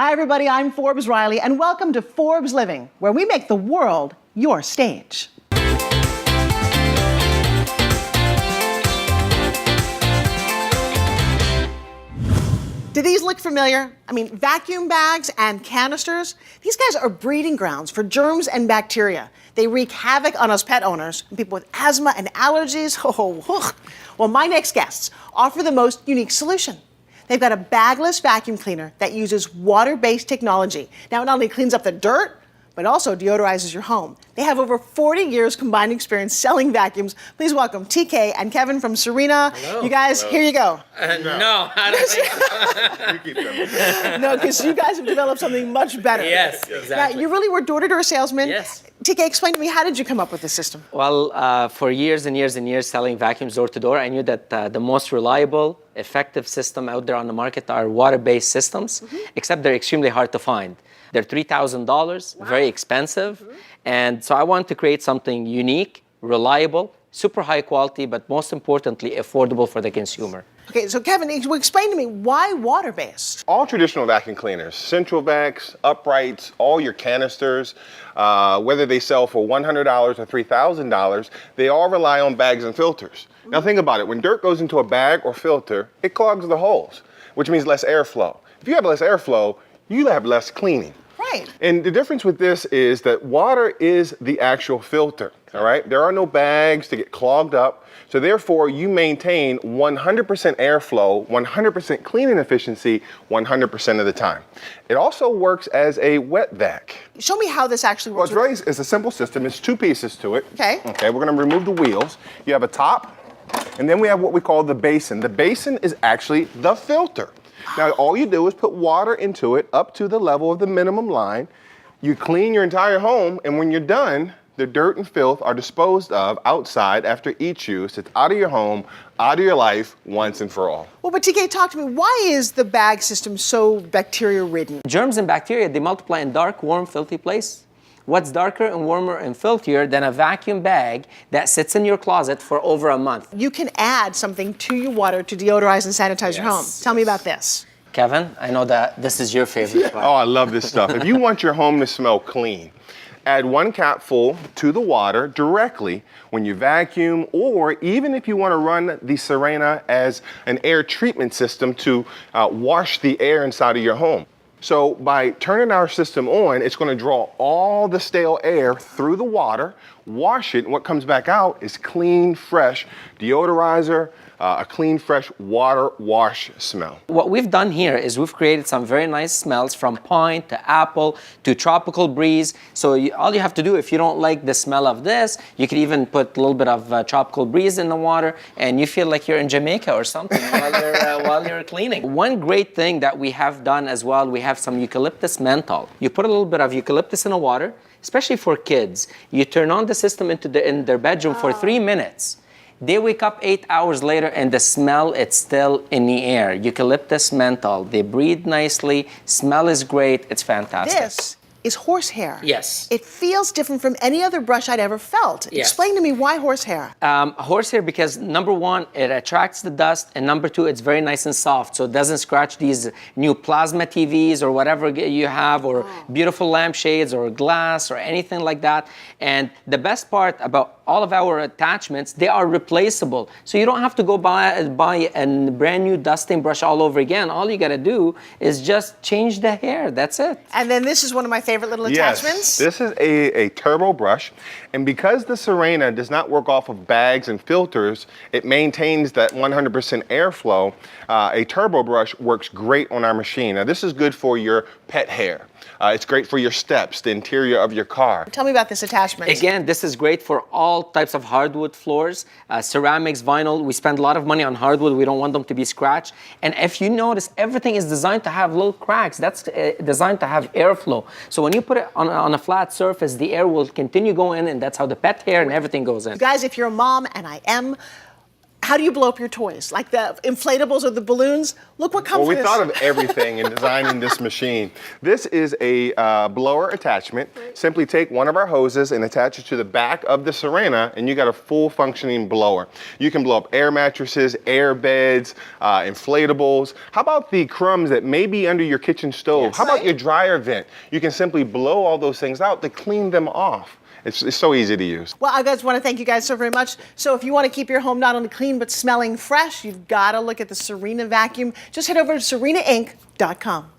Hi, everybody. I'm Forbes Riley, and welcome to Forbes Living, where we make the world your stage. Do these look familiar? I mean, vacuum bags and canisters, these guys are breeding grounds for germs and bacteria. They wreak havoc on us pet owners and people with asthma and allergies. Oh, well, my next guests offer the most unique solution. They've got a bagless vacuum cleaner that uses water-based technology. Now, it not only cleans up the dirt, but also deodorizes your home. They have over 40 years combined experience selling vacuums. Please welcome TK and Kevin from Sirena. Hello. You guys, Hello. Here you go. No, I don't think so. No, because you guys have developed something much better. Yes, exactly. Yeah, you really were door-to-door salesman. Yes. TK, explain to me, how did you come up with this system? Well, for years and years and years selling vacuums door-to-door, I knew that the most reliable, effective system out there on the market are water-based systems, except they're extremely hard to find. They're $3,000, very expensive, and so I wanted to create something unique, reliable, super high quality, but most importantly, affordable for the consumer. Okay, so Kevin, explain to me, why water-based? All traditional vacuum cleaners, central vacs, uprights, all your canisters, whether they sell for $100 or $3,000, they all rely on bags and filters. Now think about it, when dirt goes into a bag or filter, it clogs the holes, which means less airflow. If you have less airflow, you have less cleaning. Right. And the difference with this is that water is the actual filter, all right? There are no bags to get clogged up, so therefore you maintain 100% airflow, 100% cleaning efficiency, 100% of the time. It also works as a wet vac. Show me how this actually works. Well, it's a simple system. It's two pieces to it. Okay. Okay, we're gonna remove the wheels. You have a top, and then we have what we call the basin. The basin is actually the filter. Now, all you do is put water into it up to the level of the minimum line. You clean your entire home, and when you're done, the dirt and filth are disposed of outside after each use. It's out of your home, out of your life, once and for all. Well, but TK, talk to me. Why is the bag system so bacteria-ridden? Germs and bacteria, they multiply in dark, warm, filthy place. What's darker and warmer and filthier than a vacuum bag that sits in your closet for over a month? You can add something to your water to deodorize and sanitize your home. Tell me about this. Kevin, I know that this is your favorite part. Oh, I love this stuff. If you want your home to smell clean, add 1 capful to the water directly when you vacuum, or even if you want to run the Sirena as an air treatment system to wash the air inside of your home. So by turning our system on, it's going to draw all the stale air through the water, wash it, and what comes back out is clean, fresh deodorizer, a clean, fresh water wash smell. What we've done here is we've created some very nice smells from pine to apple to tropical breeze. So all you have to do, if you don't like the smell of this, you could even put a little bit of tropical breeze in the water, and you feel like you're in Jamaica or something while you're cleaning. One great thing that we have done as well, we have some eucalyptus menthol. You put a little bit of eucalyptus in the water, especially for kids. You turn on the system in their bedroom for 3 minutes. They wake up 8 hours later and the smell, it's still in the air. Eucalyptus menthol. They breathe nicely, smell is great, it's fantastic. This is horsehair. Yes. It feels different from any other brush I'd ever felt. Yes. Explain to me why horsehair. Horsehair because number one, it attracts the dust, and number two, it's very nice and soft, so it doesn't scratch these new plasma TVs or whatever you have, or beautiful lampshades or glass or anything like that. And the best part about all of our attachments, they are replaceable. So you don't have to go buy a brand new dusting brush all over again. All you gotta do is just change the hair, that's it. And then this is one of my favorite little attachments. Yes, this is a turbo brush, and because the Sirena does not work off of bags and filters, it maintains that 100% airflow. A turbo brush works great on our machine. Now this is good for your pet hair. It's great for your steps, the interior of your car. Tell me about this attachment. Again, this is great for all types of hardwood floors, ceramics, vinyl. We spend a lot of money on hardwood. We don't want them to be scratched. And if you notice, everything is designed to have little cracks. That's designed to have airflow. So when you put it on a flat surface, the air will continue going in, and that's how the pet hair and everything goes in. Guys, if you're a mom, and I am, how do you blow up your toys? Like the inflatables or the balloons? Look what comes Well, we with this. thought of everything in designing this machine. This is a blower attachment. Simply take one of our hoses and attach it to the back of the Sirena, and you got a full functioning blower. You can blow up air mattresses, air beds, inflatables. How about the crumbs that may be under your kitchen stove? Yes. How about your dryer vent? You can simply blow all those things out to clean them off. It's so easy to use. Well, I just want to thank you guys so very much. So if you want to keep your home not only clean but smelling fresh, you've got to look at the Sirena vacuum. Just head over to serenainc.com.